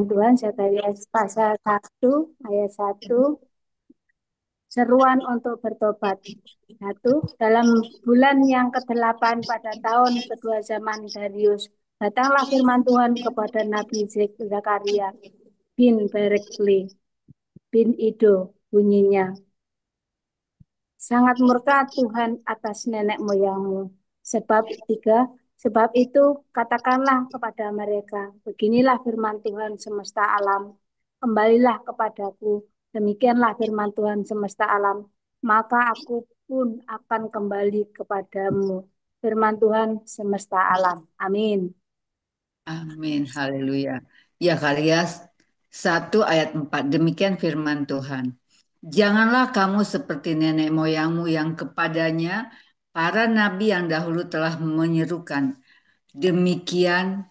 Tuhan, Zakarias pasal 1 ayat 1, seruan untuk bertobat. 1. Dalam bulan yang ke-8 pada tahun kedua zaman Darius, datanglah firman Tuhan kepada Nabi Zakaria bin Berekli bin Ido, bunyinya. Sangat murka Tuhan atas nenek moyangmu. Sebab itu katakanlah kepada mereka, beginilah firman Tuhan semesta alam. Kembalilah kepadaku, demikianlah firman Tuhan semesta alam. Maka aku pun akan kembali kepadamu. Firman Tuhan semesta alam. Amin. Amin, haleluya. Ya, Karyas 1 ayat 4. Demikian firman Tuhan. Janganlah kamu seperti nenek moyangmu yang kepadanya para nabi yang dahulu telah menyerukan. Demikian,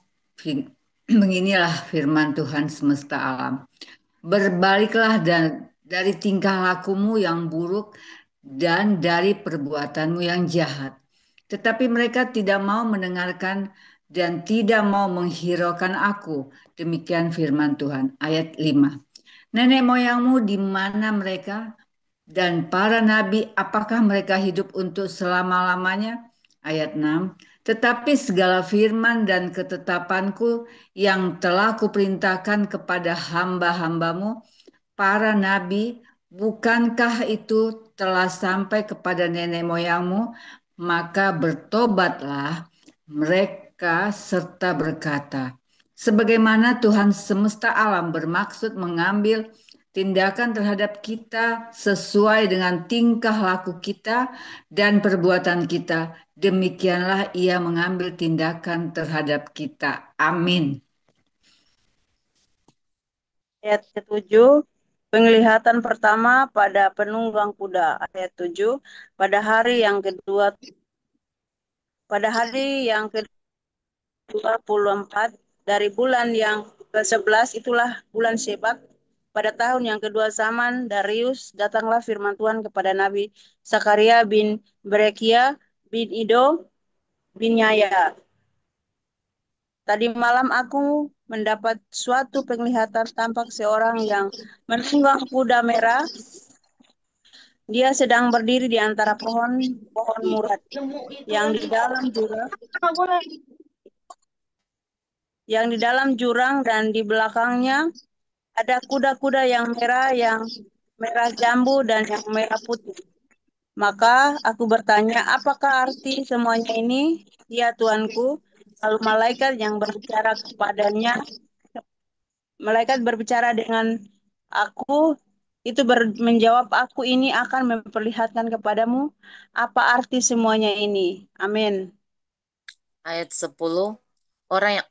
beginilah firman Tuhan semesta alam. Berbaliklah dan dari tingkah lakumu yang buruk dan dari perbuatanmu yang jahat. Tetapi mereka tidak mau mendengarkan dan tidak mau menghiraukan aku. Demikian firman Tuhan. Ayat 5. Nenek moyangmu di mana mereka? Dan para nabi, apakah mereka hidup untuk selama-lamanya? Ayat 6. Tetapi segala firman dan ketetapanku yang telah kuperintahkan kepada hamba-hambamu, para nabi, bukankah itu telah sampai kepada nenek moyangmu? Maka bertobatlah mereka serta berkata, sebagaimana Tuhan semesta alam bermaksud mengambil tindakan terhadap kita sesuai dengan tingkah laku kita dan perbuatan kita, demikianlah Ia mengambil tindakan terhadap kita. Amin. Ayat ke-7, penglihatan pertama pada penunggang kuda. Ayat 7, pada hari yang kedua, pada hari yang ke-24 dari bulan yang ke-11, itulah bulan Syebak. Pada tahun yang kedua zaman Darius, datanglah firman Tuhan kepada Nabi Zakaria bin Berekia bin Ido bin Yaya. Tadi malam aku mendapat suatu penglihatan, tampak seorang yang menunggang kuda merah. Dia sedang berdiri di antara pohon murad yang di dalam jurang, dan di belakangnya ada kuda-kuda yang merah jambu dan yang merah putih. Maka aku bertanya, apakah arti semuanya ini? Ya Tuanku, lalu malaikat berbicara dengan aku, itu menjawab, aku ini akan memperlihatkan kepadamu apa arti semuanya ini. Amin. Ayat 10. Orang yang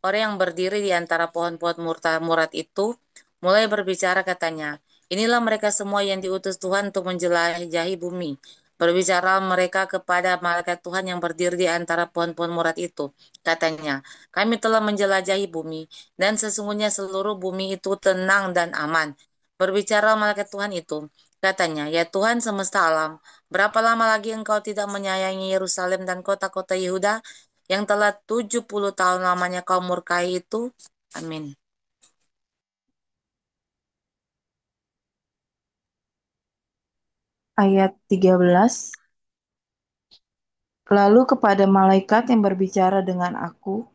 Orang yang berdiri di antara pohon-pohon murad itu mulai berbicara, katanya, inilah mereka semua yang diutus Tuhan untuk menjelajahi bumi. Berbicara mereka kepada malaikat Tuhan yang berdiri di antara pohon-pohon murad itu. Katanya, kami telah menjelajahi bumi, dan sesungguhnya seluruh bumi itu tenang dan aman. Berbicara malaikat Tuhan itu. Katanya, ya Tuhan semesta alam, berapa lama lagi engkau tidak menyayangi Yerusalem dan kota-kota Yehuda yang telah 70 tahun lamanya kau murkai itu? Amin. Ayat 13. Lalu kepada malaikat yang berbicara dengan aku,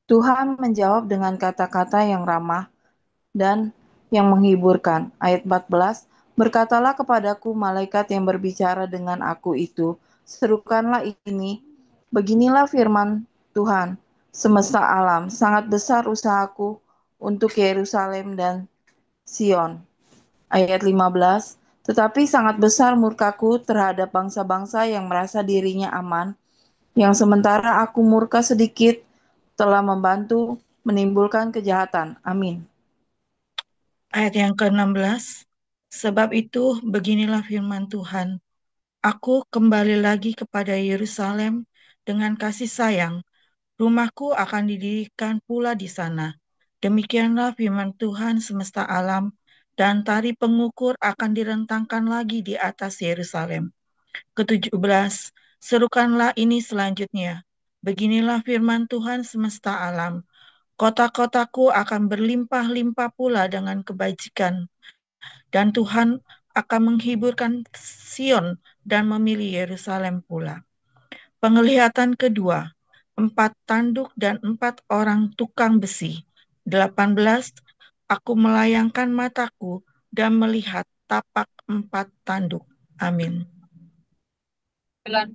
Tuhan menjawab dengan kata-kata yang ramah dan yang menghiburkan. Ayat 14. Berkatalah kepadaku malaikat yang berbicara dengan aku itu, serukanlah ini, beginilah firman Tuhan semesta alam, sangat besar usahaku untuk Yerusalem dan Sion. Ayat 15. Tetapi sangat besar murkaku terhadap bangsa-bangsa yang merasa dirinya aman, yang sementara aku murka sedikit telah membantu menimbulkan kejahatan. Amin. Ayat yang ke-16, sebab itu beginilah firman Tuhan, aku kembali lagi kepada Yerusalem dengan kasih sayang, rumahku akan didirikan pula di sana. Demikianlah firman Tuhan semesta alam, dan tari pengukur akan direntangkan lagi di atas Yerusalem. Ke-17, serukanlah ini selanjutnya, beginilah firman Tuhan semesta alam, Kota-kotaku akan berlimpah-limpah pula dengan kebajikan, dan Tuhan akan menghiburkan Sion dan memilih Yerusalem pula. Penglihatan kedua, 4 tanduk dan 4 orang tukang besi. 18, aku melayangkan mataku dan melihat tapak 4 tanduk. Amin. 19.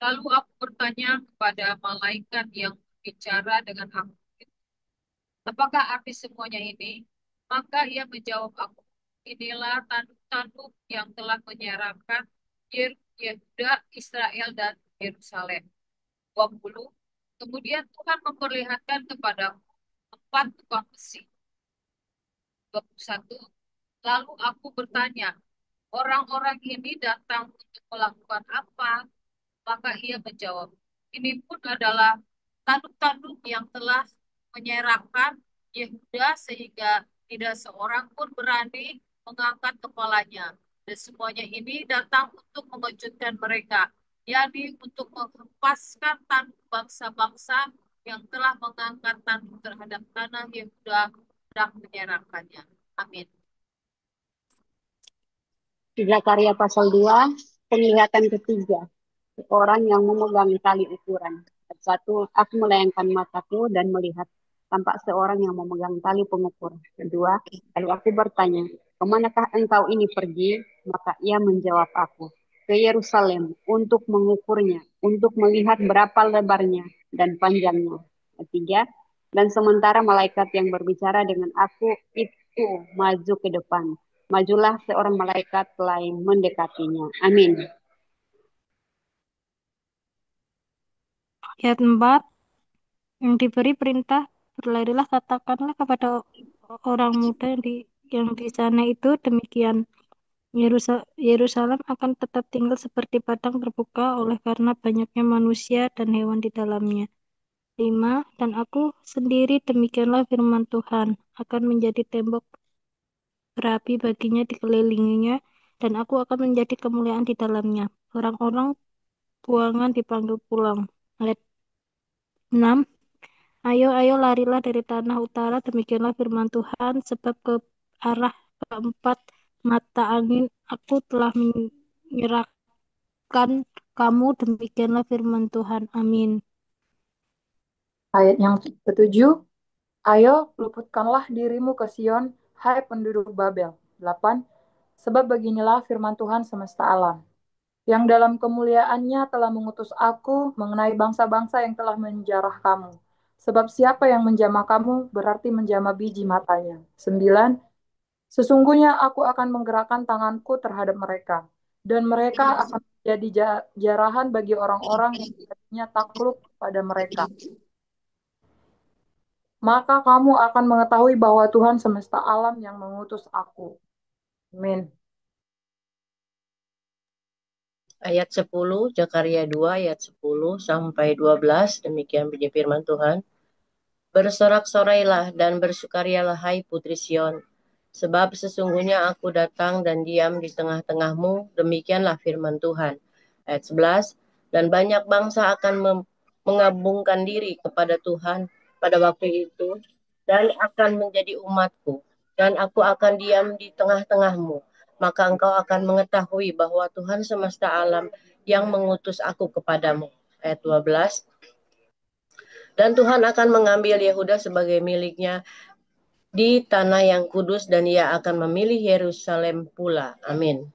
Lalu aku bertanya kepada malaikat yang bicara dengan aku, apakah arti semuanya ini? Maka ia menjawab aku, inilah tanduk-tanduk yang telah menyerahkan Yehuda, Israel, dan Yerusalem. 20. Kemudian Tuhan memperlihatkan kepadaku 4 tukang besi. 21. Lalu aku bertanya, orang-orang ini datang untuk melakukan apa? Maka ia menjawab, ini pun adalah tanduk-tanduk yang telah menyerahkan Yehuda sehingga tidak seorang pun berani mengangkat kepalanya. Dan semuanya ini datang untuk mengejutkan mereka, yakni untuk menghempaskan tanduk bangsa-bangsa yang telah mengangkat tanduk terhadap tanah Yehuda dan menyerahkannya. Amin. Zakaria pasal 2, penglihatan ketiga. Orang yang memegang tali ukuran. Satu, aku melayangkan mataku dan melihat tampak seorang yang memegang tali pengukur. Kedua, lalu aku bertanya, kemanakah engkau ini pergi? Maka ia menjawab aku, ke Yerusalem untuk mengukurnya, untuk melihat berapa lebarnya dan panjangnya. Ketiga, dan sementara malaikat yang berbicara dengan aku itu maju ke depan. Majulah seorang malaikat lain mendekatinya. Amin. Ayat 4, yang diberi perintah, berlarilah katakanlah kepada orang muda yang di sana itu demikian. Yerusalem akan tetap tinggal seperti padang terbuka oleh karena banyaknya manusia dan hewan di dalamnya. 5, dan aku sendiri demikianlah firman Tuhan, akan menjadi tembok berapi baginya dikelilinginya, dan aku akan menjadi kemuliaan di dalamnya. Orang-orang buangan dipanggil pulang. Ayat 6, ayo, ayo, larilah dari tanah utara, demikianlah firman Tuhan, sebab ke arah keempat mata angin aku telah menyerahkan kamu, demikianlah firman Tuhan. Amin. Ayat yang ketujuh, ayo luputkanlah dirimu ke Sion, hai penduduk Babel. 8, sebab beginilah firman Tuhan semesta alam, yang dalam kemuliaannya telah mengutus aku mengenai bangsa-bangsa yang telah menjarah kamu. Sebab siapa yang menjamah kamu berarti menjamah biji matanya. 9, sesungguhnya aku akan menggerakkan tanganku terhadap mereka, dan mereka akan menjadi jarahan bagi orang-orang yang tadinya takluk pada mereka. Maka kamu akan mengetahui bahwa Tuhan semesta alam yang mengutus aku. Amin. Ayat 10, Zakaria 2 ayat 10 sampai 12, demikian bunyi firman Tuhan. Bersorak-sorailah dan bersukarialah hai putri Sion, sebab sesungguhnya aku datang dan diam di tengah-tengahmu, demikianlah firman Tuhan. Ayat 11, dan banyak bangsa akan mengabungkan diri kepada Tuhan pada waktu itu, dan akan menjadi umatku, dan aku akan diam di tengah-tengahmu. Maka engkau akan mengetahui bahwa Tuhan semesta alam yang mengutus aku kepadamu. Ayat 12, dan Tuhan akan mengambil Yehuda sebagai miliknya di tanah yang kudus, dan ia akan memilih Yerusalem pula. Amin.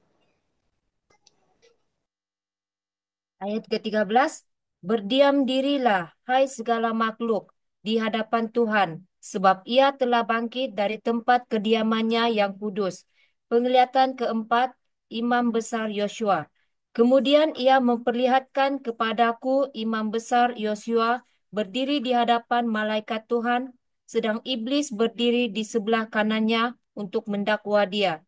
Ayat ke-13, berdiam dirilah, hai segala makhluk, di hadapan Tuhan, sebab ia telah bangkit dari tempat kediamannya yang kudus. Penglihatan keempat, Imam Besar Yosua. Kemudian ia memperlihatkan kepadaku Imam Besar Yosua berdiri di hadapan malaikat Tuhan, sedang iblis berdiri di sebelah kanannya untuk mendakwa dia.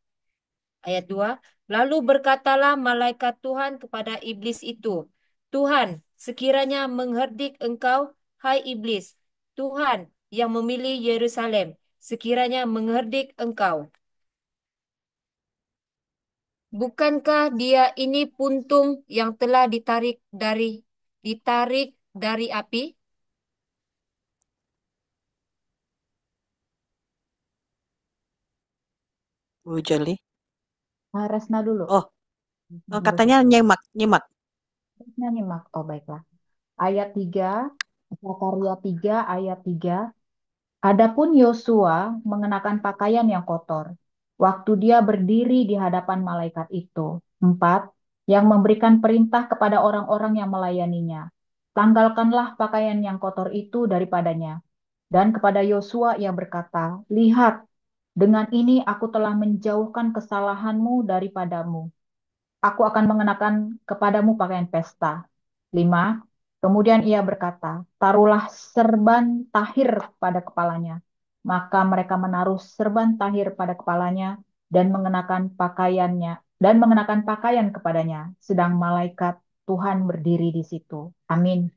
Ayat 2, lalu berkatalah malaikat Tuhan kepada iblis itu, Tuhan, sekiranya mengherdik engkau, hai iblis, Tuhan yang memilih Yerusalem, sekiranya mengherdik engkau. Bukankah dia ini puntung yang telah ditarik dari api? Bu Jali. Resna dulu. Oh, katanya nyimak. Resna nyimak. Oh, baiklah. Ayat 3, Zakaria 3 ayat 3. Adapun Yosua mengenakan pakaian yang kotor waktu dia berdiri di hadapan malaikat itu. 4. Yang memberikan perintah kepada orang-orang yang melayaninya. Tanggalkanlah pakaian yang kotor itu daripadanya. Dan kepada Yosua ia berkata, lihat, dengan ini aku telah menjauhkan kesalahanmu daripadamu. Aku akan mengenakan kepadamu pakaian pesta. 5. Kemudian ia berkata, taruhlah serban tahir pada kepalanya. Maka mereka menaruh serban tahir pada kepalanya dan mengenakan pakaian kepadanya, sedang malaikat Tuhan berdiri di situ. Amin.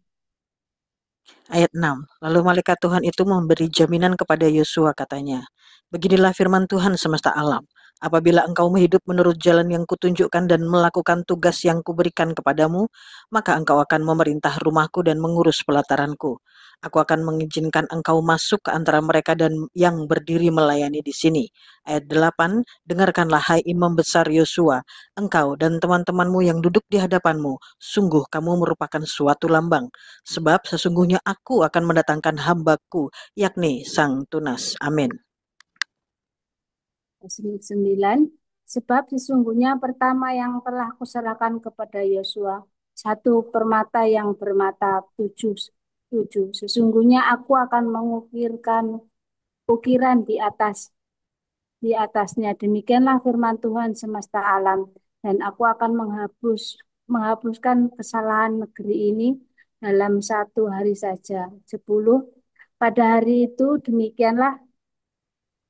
Ayat 6. Lalu malaikat Tuhan itu memberi jaminan kepada Yosua, katanya, beginilah firman Tuhan semesta alam. Apabila engkau hidup menurut jalan yang kutunjukkan dan melakukan tugas yang kuberikan kepadamu, maka engkau akan memerintah rumahku dan mengurus pelataranku. Aku akan mengizinkan engkau masuk ke antara mereka dan yang berdiri melayani di sini. Ayat 8. Dengarkanlah hai imam besar Yosua, engkau dan teman-temanmu yang duduk di hadapanmu, sungguh kamu merupakan suatu lambang. Sebab sesungguhnya aku akan mendatangkan hambaku, yakni Sang Tunas. Amin. 9. Sebab sesungguhnya pertama yang telah kuserahkan kepada Yosua, satu permata yang bermata 7. Sesungguhnya aku akan mengukirkan ukiran di atasnya. Demikianlah firman Tuhan semesta alam. Dan aku akan menghapuskan kesalahan negeri ini dalam 1 hari saja. 10. Pada hari itu demikianlah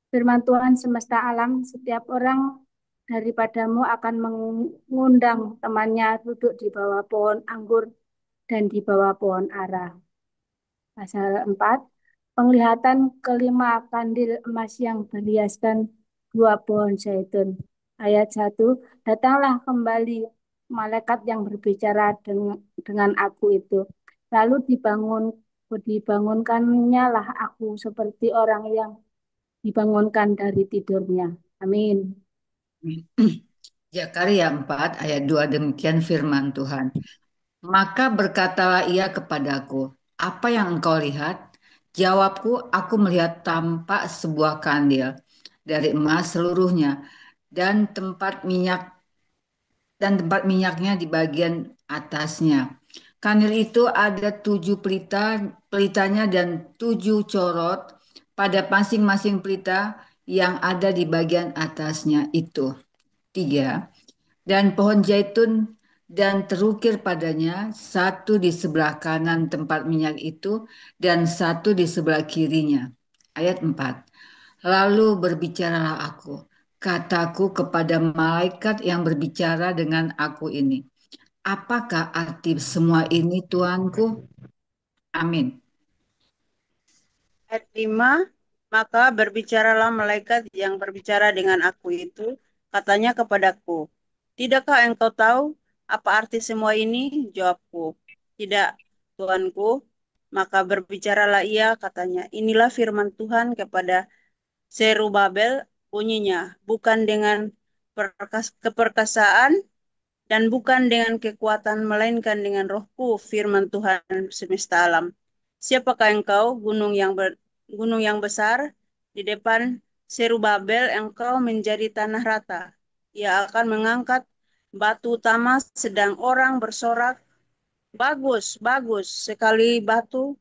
firman Tuhan semesta alam, setiap orang daripadamu akan mengundang temannya duduk di bawah pohon anggur dan di bawah pohon ara. Pasal 4. Penglihatan kelima kandil emas yang berhiaskan 2 pohon zaitun. Ayat 1. Datanglah kembali malaikat yang berbicara dengan aku itu. Lalu dibangunkannya lah aku seperti orang yang dibangunkan dari tidurnya. Amin. Zakaria 4 ayat 2, demikian firman Tuhan. Maka berkatalah ia kepadaku, apa yang engkau lihat? Jawabku, aku melihat tampak sebuah kandil dari emas seluruhnya dan tempat minyaknya di bagian atasnya. Kandil itu ada 7 pelitanya dan 7 corot pada masing-masing pelita yang ada di bagian atasnya itu. 3. Dan pohon zaitun dan terukir padanya, satu di sebelah kanan tempat minyak itu dan satu di sebelah kirinya. Ayat 4. Lalu berbicaralah aku, kataku kepada malaikat yang berbicara dengan aku ini. Apakah arti semua ini, Tuanku? Amin. Ayat 5, maka berbicaralah malaikat yang berbicara dengan aku itu, katanya kepadaku, tidakkah engkau tahu apa arti semua ini? Jawabku, tidak, Tuanku. Maka berbicaralah ia, katanya, inilah firman Tuhan kepada Zerubabel, bunyinya, bukan dengan keperkasaan dan bukan dengan kekuatan, melainkan dengan rohku, firman Tuhan semesta alam. Siapakah engkau, gunung yang besar, di depan Zerubabel engkau menjadi tanah rata. Ia akan mengangkat batu utama, sedang orang bersorak, bagus, bagus, sekali batu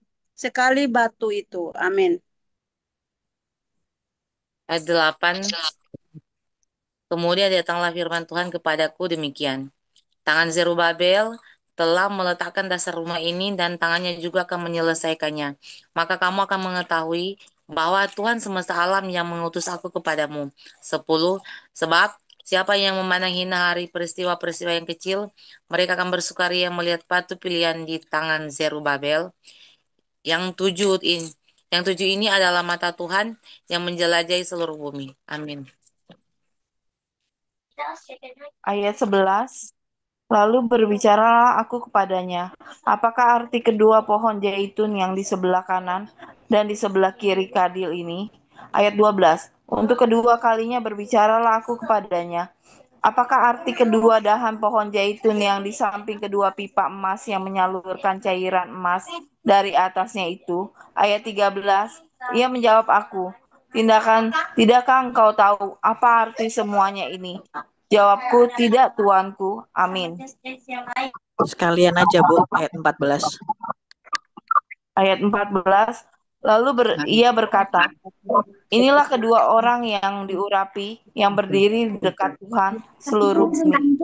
itu. Amin. Ayat 8. Kemudian datanglah firman Tuhan kepadaku demikian. Tangan Zerubabel telah meletakkan dasar rumah ini dan tangannya juga akan menyelesaikannya. Maka kamu akan mengetahui bahwa Tuhan semesta alam yang mengutus aku kepadamu. 10. Sebab siapa yang memandang hina hari peristiwa-peristiwa yang kecil, mereka akan bersukaria melihat batu pilihan di tangan Zerubabel. Yang tujuh ini adalah mata Tuhan yang menjelajahi seluruh bumi. Amin. Ayat 11. Lalu berbicaralah aku kepadanya, apakah arti kedua pohon zaitun yang di sebelah kanan dan di sebelah kiri kandil ini? Ayat 12. Untuk kedua kalinya berbicaralah aku kepadanya, apakah arti kedua dahan pohon zaitun yang di samping kedua pipa emas yang menyalurkan cairan emas dari atasnya itu? Ayat 13, ia menjawab aku, tidakkah engkau tahu apa arti semuanya ini? Jawabku, tidak tuanku. Amin. Sekalian aja Bu, ayat 14. Ayat 14, lalu ia berkata, inilah kedua orang yang diurapi, yang berdiri di dekat Tuhan seluruh bumi.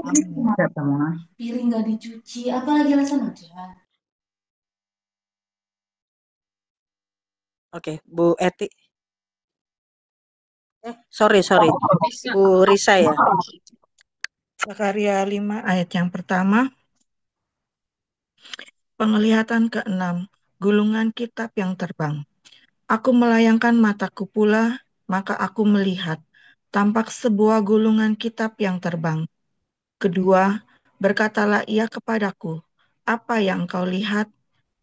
Piring gak dicuci, apalagi alasan aja. Oke, Bu Eti. Sorry. Bu Risa ya. Zakaria 5 ayat yang pertama. Penglihatan ke-6, gulungan kitab yang terbang. Aku melayangkan mataku pula, maka aku melihat, tampak sebuah gulungan kitab yang terbang. Kedua, berkatalah ia kepadaku, apa yang engkau lihat?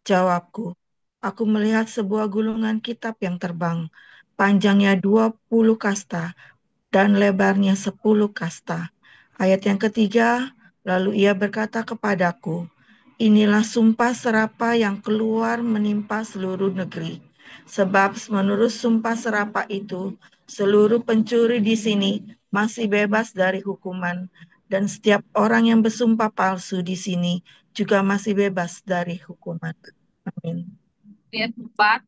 Jawabku, aku melihat sebuah gulungan kitab yang terbang, panjangnya 20 kasta dan lebarnya 10 kasta. Ayat yang ketiga, lalu ia berkata kepadaku, inilah sumpah serapa yang keluar menimpa seluruh negeri. Sebab menurut sumpah serapa itu, seluruh pencuri di sini masih bebas dari hukuman. Dan setiap orang yang bersumpah palsu di sini juga masih bebas dari hukuman. Amin. Ayat 4,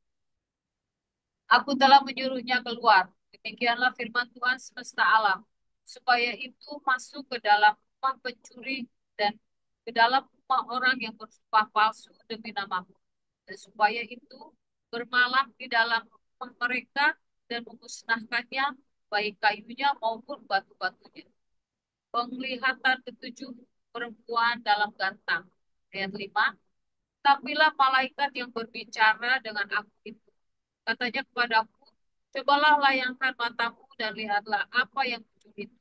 aku telah menyuruhnya keluar. Demikianlah firman Tuhan semesta alam, supaya itu masuk ke dalam rumah pencuri dan ke dalam rumah orang yang bersumpah palsu demi namaku, dan supaya itu bermalam di dalam rumah mereka dan memusnahkannya, baik kayunya maupun batu-batunya. Penglihatan ketujuh, perempuan dalam gantang. Ayat 5, tampillah malaikat yang berbicara dengan aku itu. Katanya kepadaku, cobalah layangkan matamu dan lihatlah apa yang muncul itu.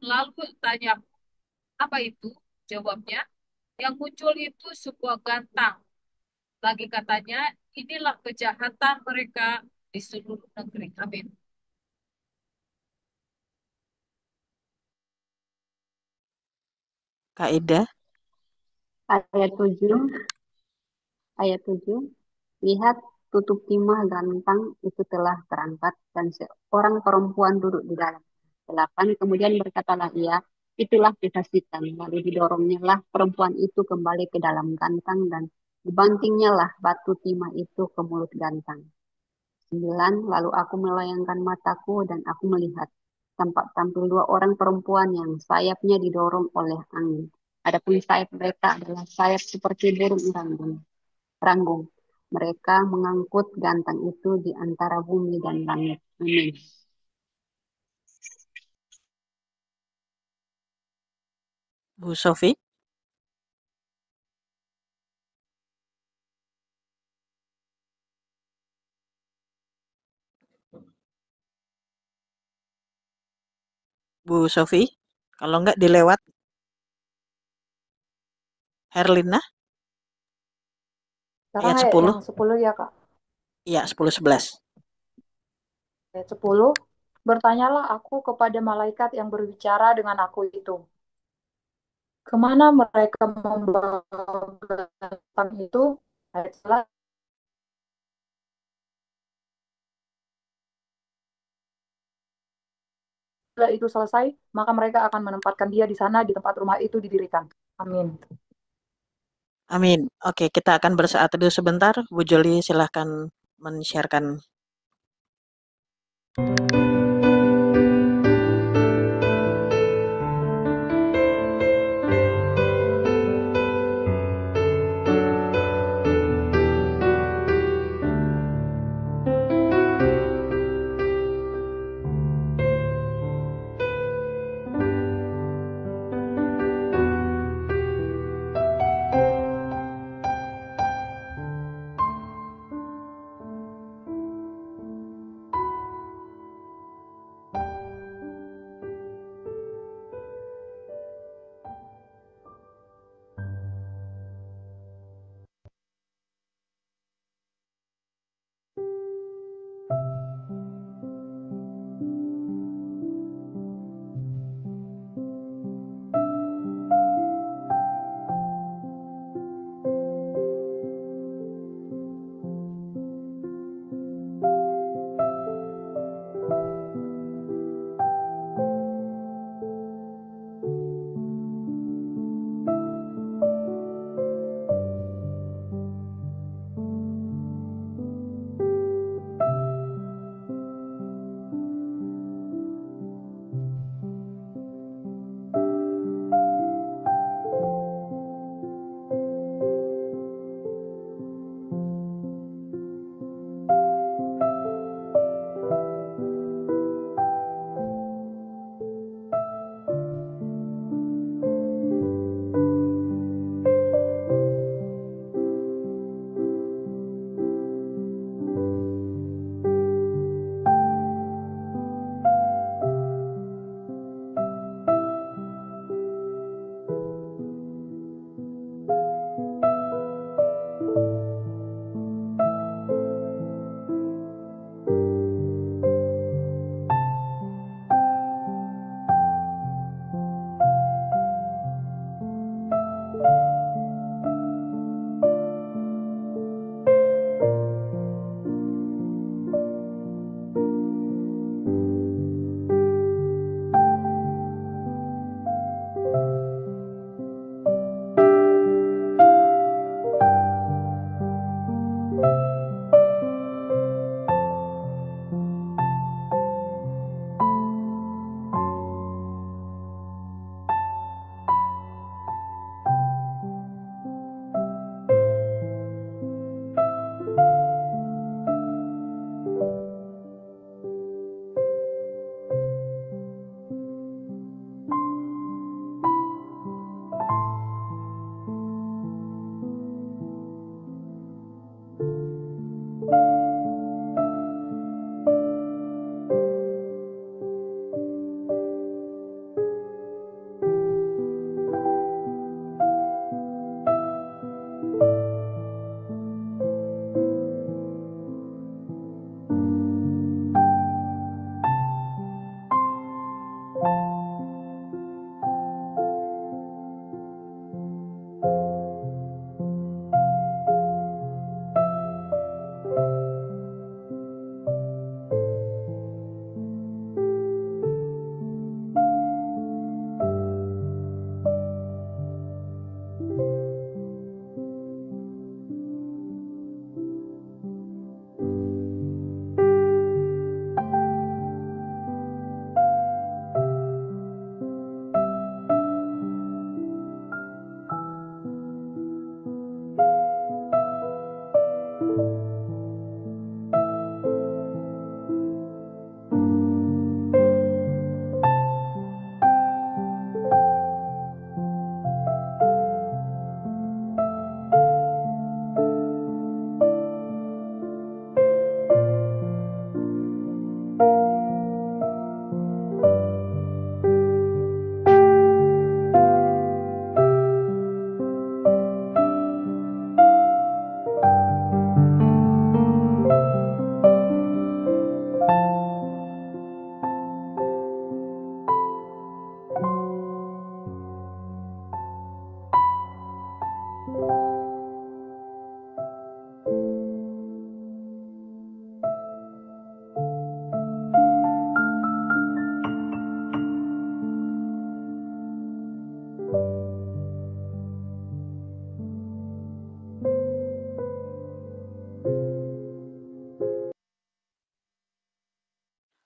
Lalu tanya, apa itu? Jawabnya, yang muncul itu sebuah gantang. Lagi katanya, inilah kejahatan mereka di seluruh negeri. Amin. Kak Ida. Ayat 7. Lihat, tutup timah gantang itu telah terangkat dan seorang perempuan duduk di dalam. 8. Kemudian berkatalah ia, itulah kesaksian. Lalu didorongnya lah perempuan itu kembali ke dalam gantang dan dibantingnya lah batu timah itu ke mulut gantang. 9. Lalu aku melayangkan mataku dan aku melihat, tampak tampil dua orang perempuan yang sayapnya didorong oleh angin. Adapun sayap mereka adalah sayap seperti burung ranggung. Mereka mengangkut gantang itu di antara bumi dan langit. Amin. Bu Sofi. Bu Sofi, kalau enggak dilewat. Herlina. Sekarang Ayat 10. yang 10 ya Kak. Iya, 10-11. Ayat 10. Bertanyalah aku kepada malaikat yang berbicara dengan aku itu. Kemana mereka membawa gantang itu? Ayat 11. Setelah itu selesai, maka mereka akan menempatkan dia di sana di tempat rumah itu didirikan. Amin. Amin. Oke, kita akan bersaat teduh sebentar. Bu Joli silahkan men-sharekan.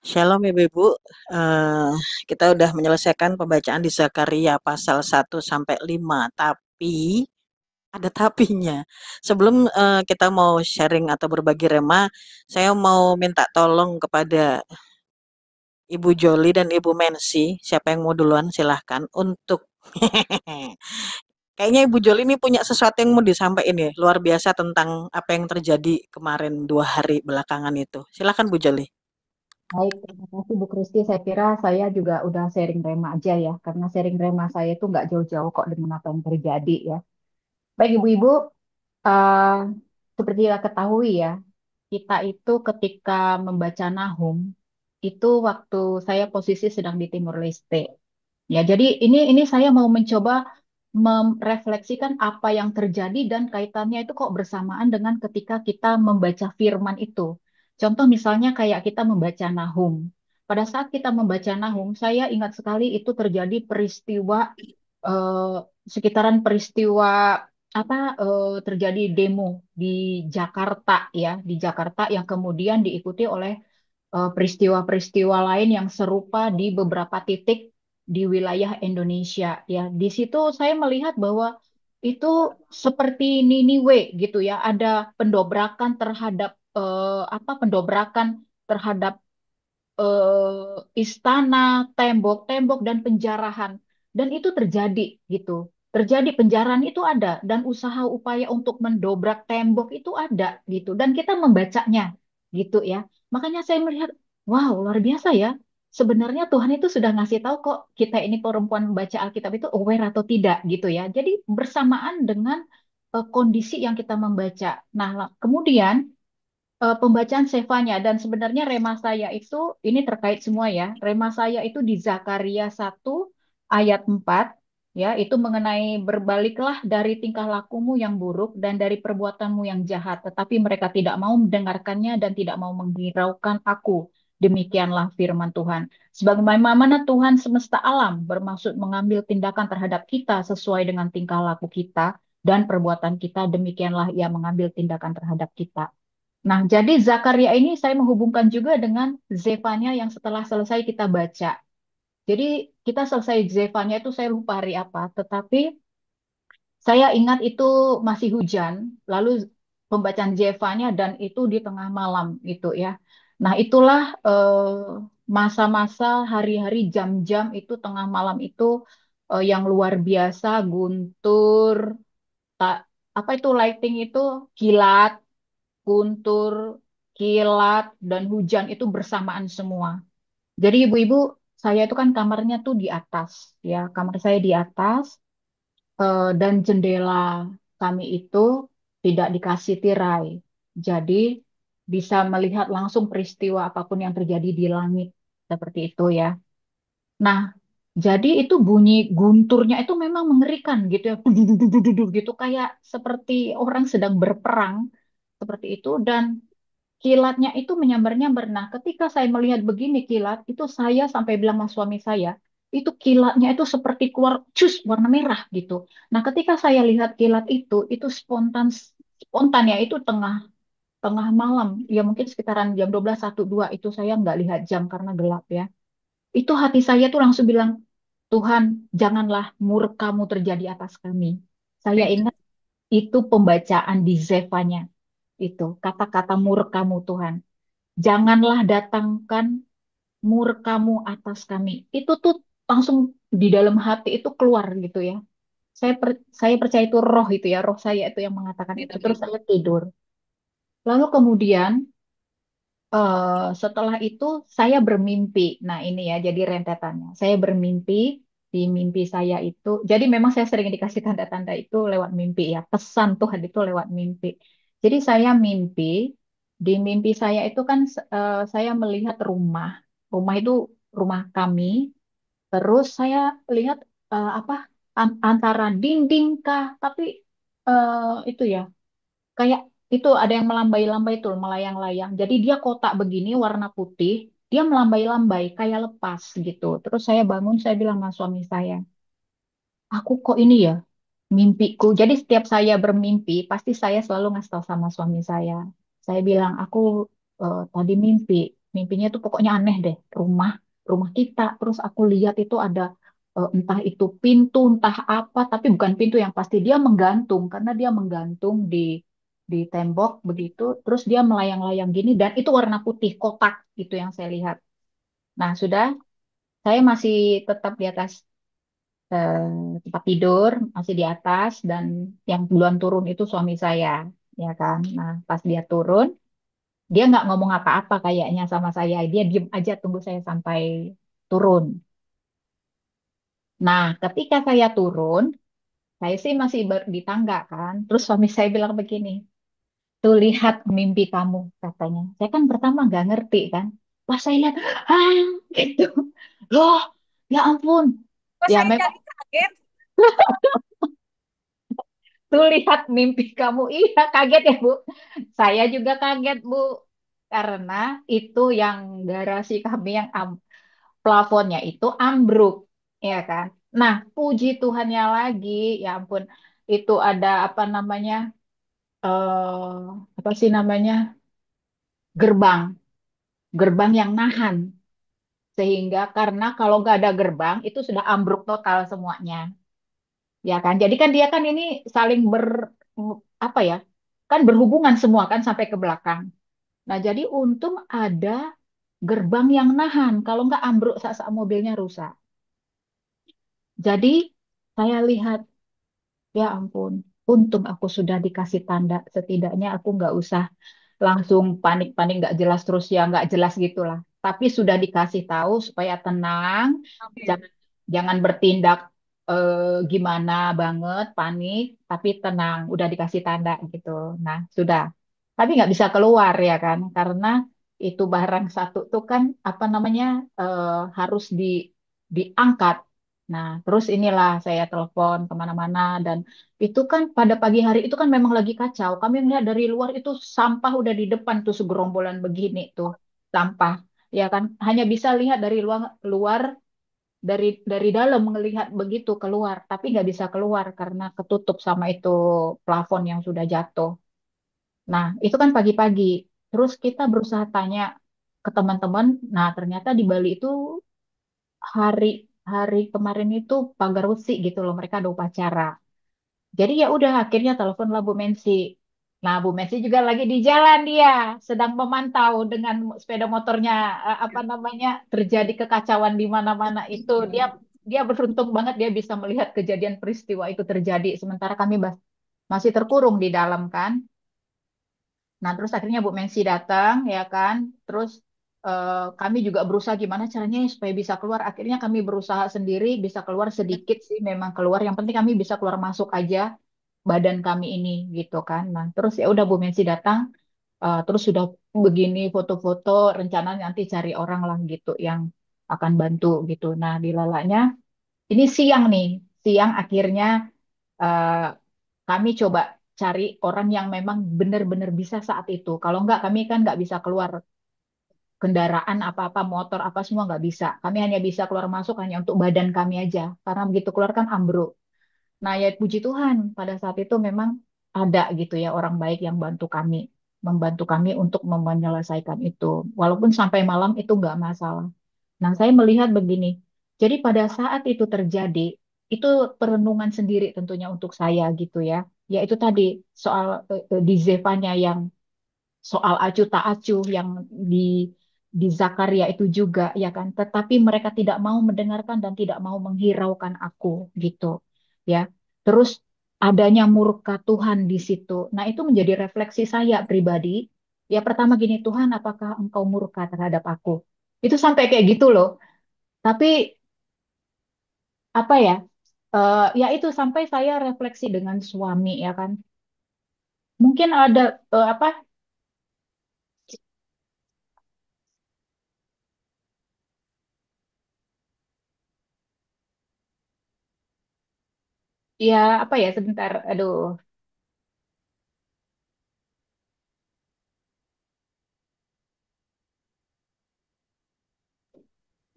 Shalom Ibu-Ibu, kita udah menyelesaikan pembacaan di Zakaria pasal 1 sampai 5, tapi ada tapinya. Sebelum kita mau sharing atau berbagi rema, saya mau minta tolong kepada Ibu Joli dan Ibu Mensi, siapa yang mau duluan silahkan untuk kayaknya Ibu Joli ini punya sesuatu yang mau disampaikan ya, luar biasa tentang apa yang terjadi kemarin 2 hari belakangan itu. Silahkan Bu Joli. Baik, terima kasih Bu Kristi. Saya kira saya juga udah sharing rema aja ya, karena sharing rema saya itu nggak jauh-jauh kok dengan apa yang terjadi ya. Baik Ibu-Ibu, eh, seperti kita ketahui ya, kita itu ketika membaca Nahum, itu waktu saya posisi sedang di Timur Leste. Ya, jadi ini saya mau mencoba merefleksikan apa yang terjadi dan kaitannya itu kok bersamaan dengan ketika kita membaca firman itu. Contoh misalnya kayak kita membaca Nahum. Pada saat kita membaca Nahum, saya ingat sekali itu terjadi peristiwa eh, sekitaran peristiwa terjadi demo di Jakarta ya, di Jakarta yang kemudian diikuti oleh peristiwa-peristiwa lain yang serupa di beberapa titik di wilayah Indonesia ya. Di situ saya melihat bahwa itu seperti Niniwe gitu ya, ada pendobrakan terhadap pendobrakan terhadap istana, tembok-tembok dan penjarahan. Dan itu terjadi gitu. Terjadi penjarahan itu ada dan usaha upaya untuk mendobrak tembok itu ada gitu. Dan kita membacanya gitu ya. Makanya saya melihat, wow, luar biasa ya. Sebenarnya Tuhan itu sudah ngasih tahu kok kita ini perempuan membaca Alkitab itu aware atau tidak gitu ya. Jadi bersamaan dengan kondisi yang kita membaca. Nah, kemudian pembacaan Sefanya dan sebenarnya rema saya itu ini terkait semua ya. Rema saya itu di Zakaria 1 ayat 4 ya, itu mengenai berbaliklah dari tingkah lakumu yang buruk dan dari perbuatanmu yang jahat, tetapi mereka tidak mau mendengarkannya dan tidak mau menghiraukan aku. Demikianlah firman Tuhan. Sebagaimana Tuhan semesta alam bermaksud mengambil tindakan terhadap kita sesuai dengan tingkah laku kita dan perbuatan kita, demikianlah ia mengambil tindakan terhadap kita. Nah, jadi Zakaria ini saya menghubungkan juga dengan Zefanya yang setelah selesai kita baca. Jadi kita selesai Zefanya itu saya lupa hari apa, tetapi saya ingat itu masih hujan, lalu pembacaan Zefanya dan itu di tengah malam itu ya. Nah, itulah masa-masa hari-hari jam-jam itu tengah malam itu yang luar biasa, guntur, tak apa itu lighting itu kilat guntur, kilat, dan hujan itu bersamaan semua. Jadi ibu-ibu, saya itu kan kamarnya tuh di atas, ya kamar saya di atas, dan jendela kami itu tidak dikasih tirai. Jadi bisa melihat langsung peristiwa apapun yang terjadi di langit seperti itu ya. Nah, jadi itu bunyi gunturnya itu memang mengerikan gitu ya, gitu kayak seperti orang sedang berperang seperti itu dan kilatnya itu menyambar-nyambar. Nah, ketika saya melihat begini kilat, itu saya sampai bilang sama suami saya, itu kilatnya itu seperti keluar cus warna merah gitu. Nah, ketika saya lihat kilat itu spontan spontan ya itu tengah tengah malam, ya mungkin sekitaran jam 12 1 2 itu saya nggak lihat jam karena gelap ya. Itu hati saya tuh langsung bilang, Tuhan, janganlah murka-Mu terjadi atas kami. Saya ingat itu pembacaan di Zefanya itu kata-kata murka-Mu Tuhan. Janganlah datangkan murkamu atas kami. Itu tuh langsung di dalam hati itu keluar gitu ya. Saya percaya itu roh itu ya, roh saya itu yang mengatakan itu. Terus saya tidur. Lalu kemudian setelah itu saya bermimpi. Nah ini ya, jadi rentetannya. Saya bermimpi, di mimpi saya itu. Jadi memang saya sering dikasih tanda-tanda itu lewat mimpi ya. Pesan Tuhan itu lewat mimpi. Jadi saya mimpi, di mimpi saya itu kan saya melihat rumah. Rumah itu rumah kami. Terus saya lihat antara dinding kah, tapi itu ya kayak itu ada yang melambai-lambai tuh, melayang-layang. Jadi dia kotak begini warna putih, dia melambai-lambai kayak lepas gitu. Terus saya bangun, saya bilang sama suami saya, aku kok ini ya mimpiku. Jadi setiap saya bermimpi, pasti saya selalu ngasih tahu sama suami saya. Saya bilang, aku tadi mimpi. Mimpinya tuh pokoknya aneh deh. Rumah, rumah kita. Terus aku lihat itu ada entah itu pintu, entah apa, tapi bukan pintu yang pasti dia menggantung karena dia menggantung di tembok begitu. Terus dia melayang-layang gini dan itu warna putih kotak itu yang saya lihat. Nah, sudah saya masih tetap di atas eh, tempat tidur, masih di atas dan yang duluan turun itu suami saya, ya kan. Nah, pas dia turun, dia nggak ngomong apa-apa kayaknya sama saya. Dia diem aja tunggu saya sampai turun. Nah, ketika saya turun, saya sih masih di tangga kan. Terus suami saya bilang begini, tuh lihat mimpi kamu katanya. Saya kan pertama nggak ngerti kan. Pas saya lihat, ah, gitu. Loh, ya ampun. Kok Ya saya memang jadi kaget? tuh lihat mimpi kamu. Iya, kaget ya, Bu. Saya juga kaget, Bu. Karena itu yang garasi kami yang plafonnya itu ambruk, ya kan? Nah, puji Tuhannya lagi, ya ampun, itu ada apa namanya, apa sih namanya, gerbang, gerbang yang nahan, sehingga karena kalau nggak ada gerbang itu sudah ambruk total semuanya, ya kan? Jadi kan dia kan ini saling apa ya, kan berhubungan semua kan sampai ke belakang. Nah, jadi untung ada gerbang yang nahan, kalau nggak ambruk saat mobilnya rusak. Jadi saya lihat, ya ampun, untung aku sudah dikasih tanda. Setidaknya aku nggak usah langsung panik-panik nggak jelas terus ya nggak jelas gitulah. Tapi sudah dikasih tahu supaya tenang, Amin. jangan jangan bertindak gimana banget, panik, tapi tenang. Udah dikasih tanda gitu. Nah sudah. Tapi nggak bisa keluar ya kan, karena itu barang satu tuh kan apa namanya harus diangkat. Nah, terus inilah saya telepon kemana-mana dan itu kan pada pagi hari itu kan memang lagi kacau. Kami melihat dari luar itu sampah udah di depan tuh segerombolan begini tuh sampah. Ya kan hanya bisa lihat dari luar luar dari dalam melihat begitu keluar, tapi nggak bisa keluar karena ketutup sama itu plafon yang sudah jatuh. Nah, itu kan pagi-pagi. Terus kita berusaha tanya ke teman-teman. Nah, ternyata di Bali itu hari hari kemarin itu pagar besi gitu loh. Mereka ada upacara. Jadi ya udah akhirnya teleponlah Bu Mensi. Nah, Bu Mensi juga lagi di jalan dia, sedang memantau dengan sepeda motornya apa namanya terjadi kekacauan di mana-mana itu. Dia dia beruntung banget dia bisa melihat kejadian peristiwa itu terjadi sementara kami masih terkurung di dalam kan. Nah, terus akhirnya Bu Mensi datang ya kan. Terus kami juga berusaha gimana caranya supaya bisa keluar. Akhirnya kami berusaha sendiri bisa keluar sedikit sih memang keluar. Yang penting kami bisa keluar masuk aja badan kami ini gitu kan. Nah, terus ya udah Bu Mensi datang, terus sudah begini foto-foto, rencana nanti cari orang lah gitu yang akan bantu gitu. Nah, dilalanya ini siang nih, siang akhirnya eh, kami coba cari orang yang memang benar-benar bisa saat itu. Kalau enggak, kami kan nggak bisa keluar kendaraan apa-apa, motor apa semua nggak bisa. Kami hanya bisa keluar masuk hanya untuk badan kami aja. Karena begitu keluar kan ambruk. Nah, ya puji Tuhan, pada saat itu memang ada gitu ya orang baik yang membantu kami untuk menyelesaikan itu. Walaupun sampai malam itu nggak masalah. Nah, saya melihat begini. Jadi pada saat itu terjadi, itu perenungan sendiri tentunya untuk saya gitu ya. Ya itu tadi soal di Zevanya yang soal acuh tak acuh yang di Zakaria itu juga ya kan. Tetapi mereka tidak mau mendengarkan dan tidak mau menghiraukan aku gitu ya. Terus adanya murka Tuhan di situ. Nah, itu menjadi refleksi saya pribadi. Ya pertama gini, Tuhan, apakah Engkau murka terhadap aku? Itu sampai kayak gitu loh. Tapi apa ya? Ya itu sampai saya refleksi dengan suami ya kan. Mungkin ada apa? Ya apa ya sebentar. Aduh,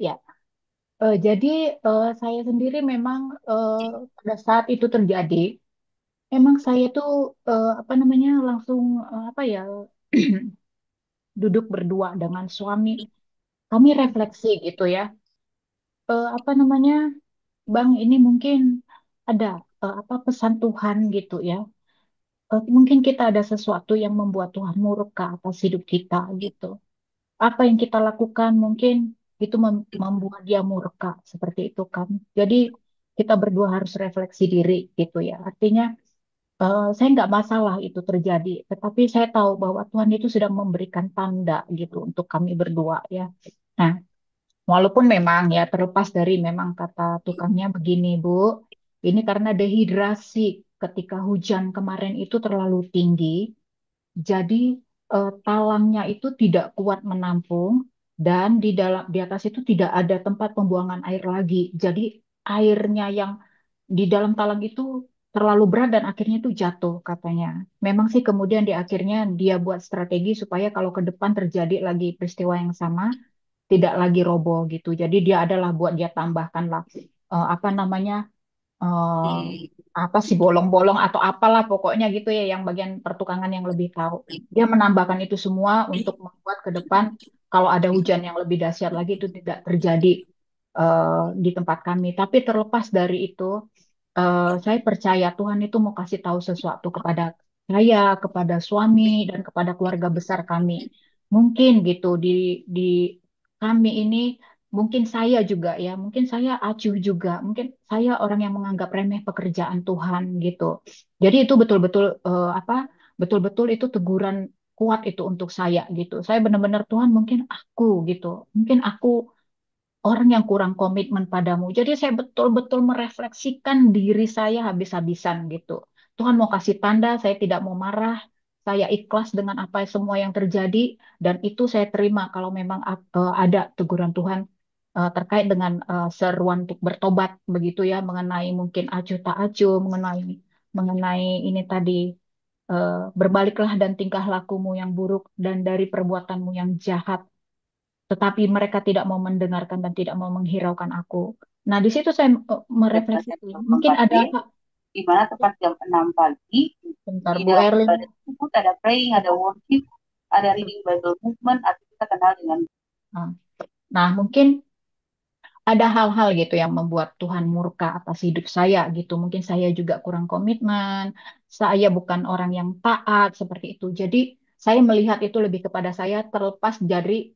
ya. Jadi saya sendiri memang eh, pada saat itu terjadi, memang saya tuh apa namanya langsung apa ya duduk berdua dengan suami, kami refleksi gitu ya. Apa namanya, Bang, ini mungkin ada apa pesan Tuhan gitu ya. Mungkin kita ada sesuatu yang membuat Tuhan murka atas hidup kita gitu. Apa yang kita lakukan mungkin itu membuat dia murka seperti itu kan. Jadi kita berdua harus refleksi diri gitu ya. Artinya saya nggak masalah itu terjadi, tetapi saya tahu bahwa Tuhan itu sedang memberikan tanda gitu untuk kami berdua ya. Nah, walaupun memang ya terlepas dari memang kata tukangnya begini, Bu, ini karena dehidrasi ketika hujan kemarin itu terlalu tinggi, jadi talangnya itu tidak kuat menampung dan di atas itu tidak ada tempat pembuangan air lagi. Jadi airnya yang di dalam talang itu terlalu berat dan akhirnya itu jatuh katanya. Memang sih kemudian di akhirnya dia buat strategi supaya kalau ke depan terjadi lagi peristiwa yang sama tidak lagi roboh gitu. Jadi dia adalah buat dia tambahkan lah apa namanya eh, apa sih bolong-bolong atau apalah pokoknya gitu ya yang bagian pertukangan yang lebih tahu. Dia menambahkan itu semua untuk membuat ke depan kalau ada hujan yang lebih dahsyat lagi itu tidak terjadi di tempat kami. Tapi terlepas dari itu, saya percaya Tuhan itu mau kasih tahu sesuatu kepada saya, kepada suami dan kepada keluarga besar kami. Mungkin gitu di kami ini mungkin saya juga ya, mungkin saya acuh juga, mungkin saya orang yang menganggap remeh pekerjaan Tuhan gitu. Jadi itu betul-betul apa? Betul-betul itu teguran kuat itu untuk saya gitu. Saya benar-benar Tuhan mungkin aku gitu. Mungkin aku orang yang kurang komitmen padamu. Jadi saya betul-betul merefleksikan diri saya habis-habisan gitu. Tuhan mau kasih tanda, saya tidak mau marah, saya ikhlas dengan apa semua yang terjadi, dan itu saya terima kalau memang ada teguran Tuhan terkait dengan seruan untuk bertobat begitu ya, mengenai mungkin acuh tak acuh, mengenai mengenai ini tadi berbaliklah dan tingkah lakumu yang buruk dan dari perbuatanmu yang jahat, tetapi mereka tidak mau mendengarkan dan tidak mau menghiraukan aku. Nah, di situ saya merefleksi, mungkin ada di mana tepat jam 6 pagi bentar di Bu dalam Erlin. ibadah tersebut ada praying, ada worship, ada reading Bible movement, atau kita kenal dengan. Nah, mungkin ada hal-hal gitu yang membuat Tuhan murka atas hidup saya gitu. Mungkin saya juga kurang komitmen, saya bukan orang yang taat seperti itu. Jadi saya melihat itu lebih kepada saya terlepas dari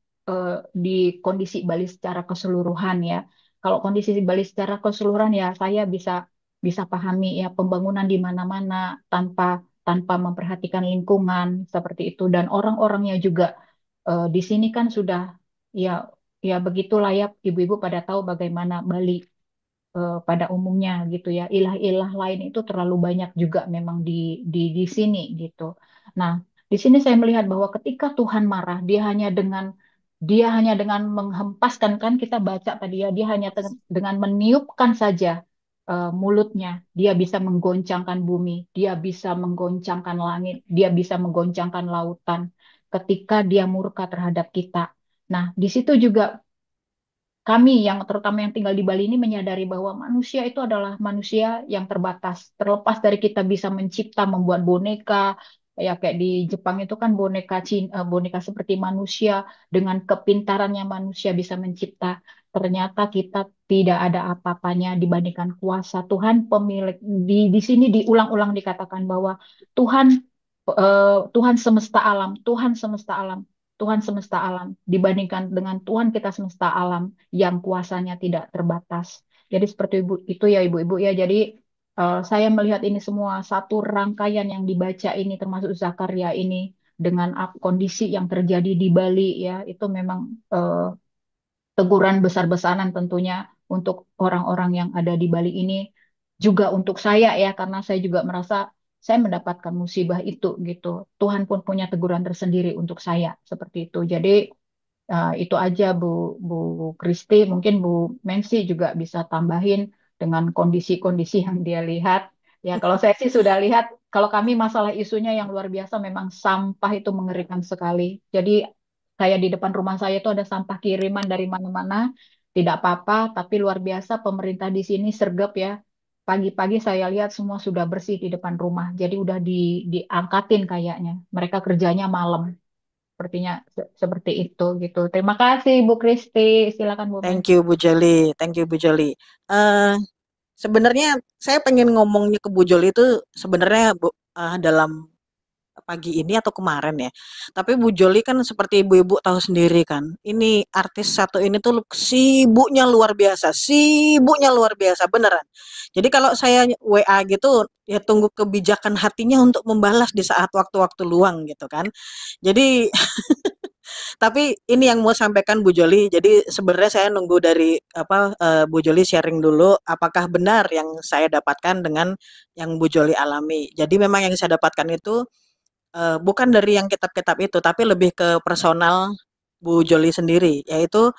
di kondisi Bali secara keseluruhan ya. Kalau kondisi Bali secara keseluruhan ya saya bisa bisa pahami ya pembangunan di mana-mana tanpa tanpa memperhatikan lingkungan seperti itu dan orang-orangnya juga di sini kan sudah ya ya begitulah ya ibu-ibu pada tahu bagaimana Bali pada umumnya gitu ya. Ilah-ilah lain itu terlalu banyak juga memang di sini gitu. Nah, di sini saya melihat bahwa ketika Tuhan marah, dia hanya dengan menghempaskan kan kita baca tadi ya, dia hanya dengan meniupkan saja mulutnya, dia bisa menggoncangkan bumi, dia bisa menggoncangkan langit, dia bisa menggoncangkan lautan ketika dia murka terhadap kita. Nah, di situ juga kami yang terutama yang tinggal di Bali ini menyadari bahwa manusia itu adalah manusia yang terbatas. Terlepas dari kita bisa mencipta, membuat boneka, ya kayak di Jepang itu kan boneka boneka seperti manusia dengan kepintarannya manusia bisa mencipta. Ternyata kita tidak ada apa-apanya dibandingkan kuasa Tuhan pemilik. Di sini diulang-ulang dikatakan bahwa Tuhan Tuhan semesta alam, Tuhan semesta alam. Tuhan semesta alam dibandingkan dengan Tuhan kita semesta alam yang kuasanya tidak terbatas. Jadi seperti itu ya ibu-ibu ya. Jadi saya melihat ini semua satu rangkaian yang dibaca ini termasuk Zakaria ini dengan kondisi yang terjadi di Bali ya itu memang teguran besar-besaran tentunya untuk orang-orang yang ada di Bali ini juga untuk saya ya karena saya juga merasa saya mendapatkan musibah itu gitu. Tuhan pun punya teguran tersendiri untuk saya seperti itu. Jadi itu aja Bu Kristi, mungkin Bu Mensi juga bisa tambahin dengan kondisi-kondisi yang dia lihat. Ya, kalau saya sih sudah lihat, kalau kami masalah isunya yang luar biasa memang sampah itu mengerikan sekali. Jadi kayak di depan rumah saya itu ada sampah kiriman dari mana-mana, tidak apa-apa, tapi luar biasa pemerintah di sini sergap ya. Pagi-pagi saya lihat semua sudah bersih di depan rumah, jadi udah diangkatin kayaknya. Mereka kerjanya malam sepertinya seperti itu gitu. Terima kasih Bu Kristi. Silakan Bu Men. Thank you Bu Joli, thank you Bu Joli. Eh, sebenarnya saya pengen ngomongnya ke Bu Joli itu sebenarnya dalam pagi ini atau kemarin ya. Tapi Bu Joli kan seperti ibu-ibu tahu sendiri kan. Ini artis satu ini tuh sibuknya luar biasa beneran. Jadi kalau saya WA gitu ya tunggu kebijakan hatinya untuk membalas di saat waktu-waktu luang gitu kan. Jadi tapi ini yang mau sampaikan Bu Joli. Jadi sebenarnya saya nunggu dari Bu Joli sharing dulu apakah benar yang saya dapatkan dengan yang Bu Joli alami. Jadi memang yang saya dapatkan itu bukan dari yang kitab-kitab itu, tapi lebih ke personal Bu Joli sendiri, yaitu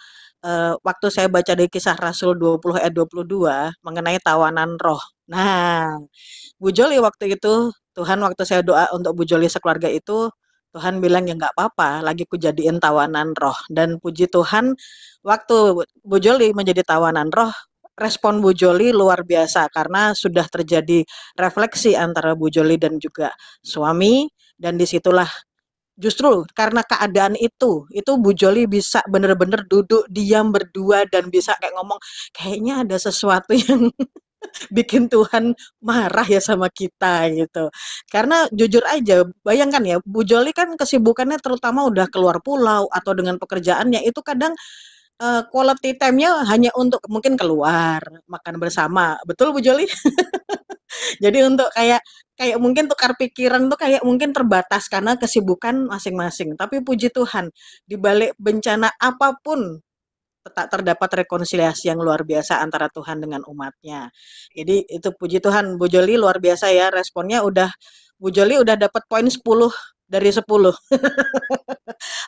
waktu saya baca di Kisah Rasul 20 ayat 22 mengenai tawanan roh. Nah, Bu Joli waktu itu, Tuhan waktu saya doa untuk Bu Joli sekeluarga itu, Tuhan bilang ya nggak apa-apa, lagi kujadiin tawanan roh. Dan puji Tuhan, waktu Bu Joli menjadi tawanan roh, respon Bu Joli luar biasa karena sudah terjadi refleksi antara Bu Joli dan juga suami, dan disitulah justru karena keadaan itu Bu Joli bisa bener-bener duduk diam berdua dan bisa kayak ngomong, kayaknya ada sesuatu yang bikin Tuhan marah ya sama kita gitu. Karena jujur aja, bayangkan ya, Bu Joli kan kesibukannya terutama udah keluar pulau atau dengan pekerjaannya itu kadang quality time-nya hanya untuk mungkin keluar, makan bersama. Betul Bu Joli? Jadi untuk kayak kayak mungkin tukar pikiran tuh kayak mungkin terbatas karena kesibukan masing-masing. Tapi puji Tuhan, di balik bencana apapun tak terdapat rekonsiliasi yang luar biasa antara Tuhan dengan umatnya. Jadi itu puji Tuhan, Bu Joli luar biasa ya responnya Bu Joli udah dapat poin 10 dari 10.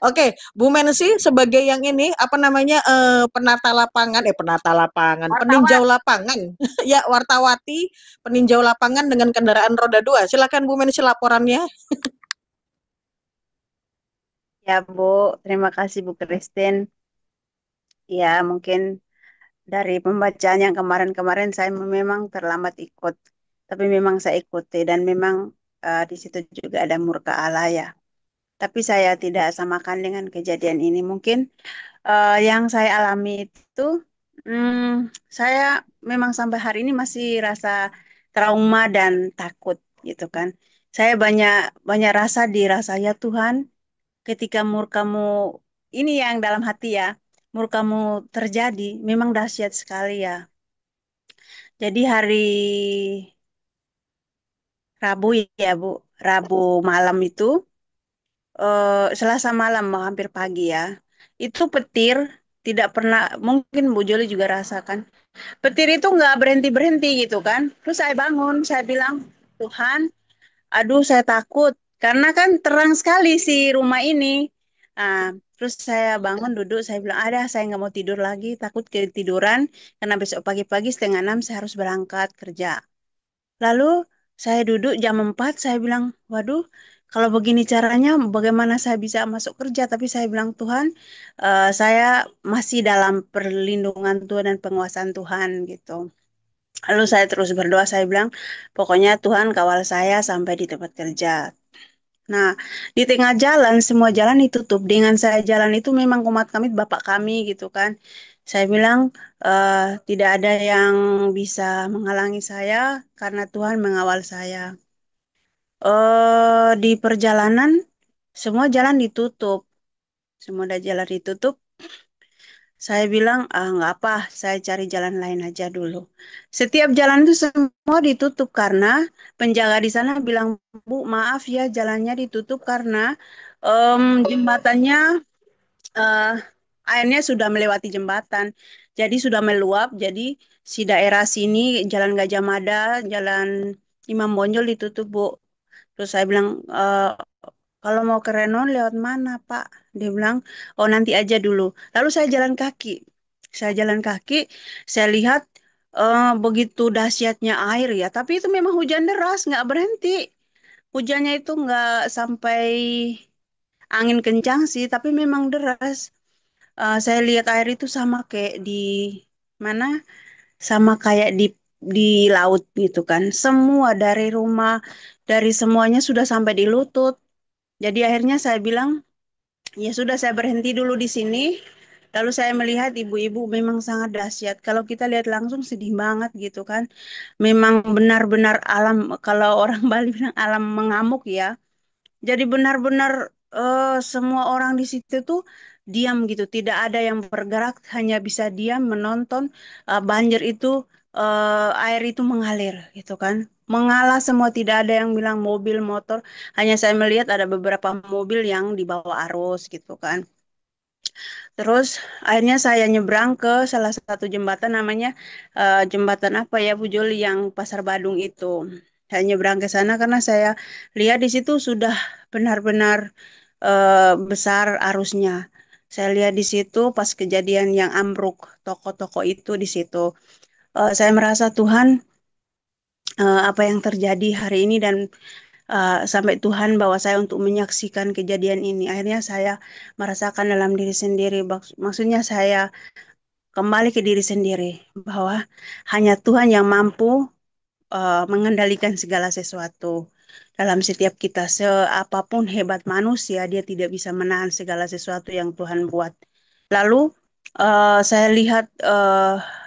Oke, Bu Mensi sebagai yang ini apa namanya penata lapangan, peninjau lapangan. Ya, wartawati, peninjau lapangan dengan kendaraan roda 2. Silakan Bu Mensi laporannya. Ya Bu, terima kasih Bu Christine. Ya mungkin dari pembacaan yang kemarin-kemarin saya memang terlambat ikut, tapi memang saya ikuti dan memang di situ juga ada murka Allah ya. Tapi saya tidak samakan dengan kejadian ini. Mungkin yang saya alami itu, saya memang sampai hari ini masih rasa trauma dan takut gitu kan. Saya banyak banyak rasa dirasa ya Tuhan, ketika murkamu ini yang dalam hati ya, murkamu terjadi, memang dahsyat sekali ya. Jadi hari Rabu ya Bu, Rabu malam itu, Selasa malam hampir pagi ya, itu petir tidak pernah, mungkin Bu Joli juga rasakan, petir itu nggak berhenti-berhenti gitu kan. Terus saya bangun, saya bilang, Tuhan, aduh saya takut, karena kan terang sekali si rumah ini. Nah, terus saya bangun duduk, saya bilang, ada saya nggak mau tidur lagi, takut ketiduran, karena besok pagi-pagi 5:30 saya harus berangkat kerja. Lalu saya duduk jam 4, saya bilang, waduh, kalau begini caranya bagaimana saya bisa masuk kerja? Tapi saya bilang, Tuhan, saya masih dalam perlindungan Tuhan dan penguasaan Tuhan gitu. Lalu saya terus berdoa, saya bilang, pokoknya Tuhan kawal saya sampai di tempat kerja. Nah, di tengah jalan, semua jalan ditutup. Dengan saya jalan itu memang umat kami, Bapak kami gitu kan. Saya bilang, tidak ada yang bisa menghalangi saya karena Tuhan mengawal saya. Di perjalanan, semua jalan ditutup. Semua jalan ditutup. Saya bilang, nggak apa, saya cari jalan lain aja dulu. Setiap jalan itu semua ditutup karena penjaga di sana bilang, Bu, maaf ya jalannya ditutup karena jembatannya, eh, airnya sudah melewati jembatan. Jadi sudah meluap, jadi si daerah sini, Jalan Gajah Mada, Jalan Imam Bonjol ditutup, Bu. Terus saya bilang, kalau mau ke Renon lewat mana, Pak? Dia bilang, oh nanti aja dulu. Lalu saya jalan kaki. Saya jalan kaki, saya lihat begitu dahsyatnya air ya. Tapi itu memang hujan deras, nggak berhenti. Hujannya itu nggak sampai angin kencang sih, tapi memang deras. Saya lihat air itu sama kayak di mana? Sama kayak di laut gitu kan. Semua dari rumah, dari semuanya sudah sampai di lutut. Jadi akhirnya saya bilang, Ya sudah, saya berhenti dulu di sini. Lalu saya melihat ibu-ibu memang sangat dahsyat. Kalau kita lihat langsung sedih banget gitu kan. Memang benar-benar alam, kalau orang Bali bilang alam mengamuk ya. Jadi benar-benar semua orang di situ tuh diam gitu, tidak ada yang bergerak, hanya bisa diam menonton banjir itu, air itu mengalir gitu kan. Mengalah semua, tidak ada yang bilang mobil, motor. Hanya saya melihat ada beberapa mobil yang dibawa arus gitu kan. Terus akhirnya saya nyebrang ke salah satu jembatan, namanya jembatan apa ya Bu Joli, yang Pasar Badung itu. Saya nyebrang ke sana karena saya lihat di situ sudah benar-benar besar arusnya. Saya lihat di situ pas kejadian yang ambruk toko-toko itu di situ. Saya merasa Tuhan, apa yang terjadi hari ini, dan sampai Tuhan bawa saya untuk menyaksikan kejadian ini. Akhirnya saya merasakan dalam diri sendiri, maksudnya saya kembali ke diri sendiri bahwa hanya Tuhan yang mampu mengendalikan segala sesuatu dalam setiap kita. Seapapun hebat manusia, dia tidak bisa menahan segala sesuatu yang Tuhan buat. Lalu saya lihat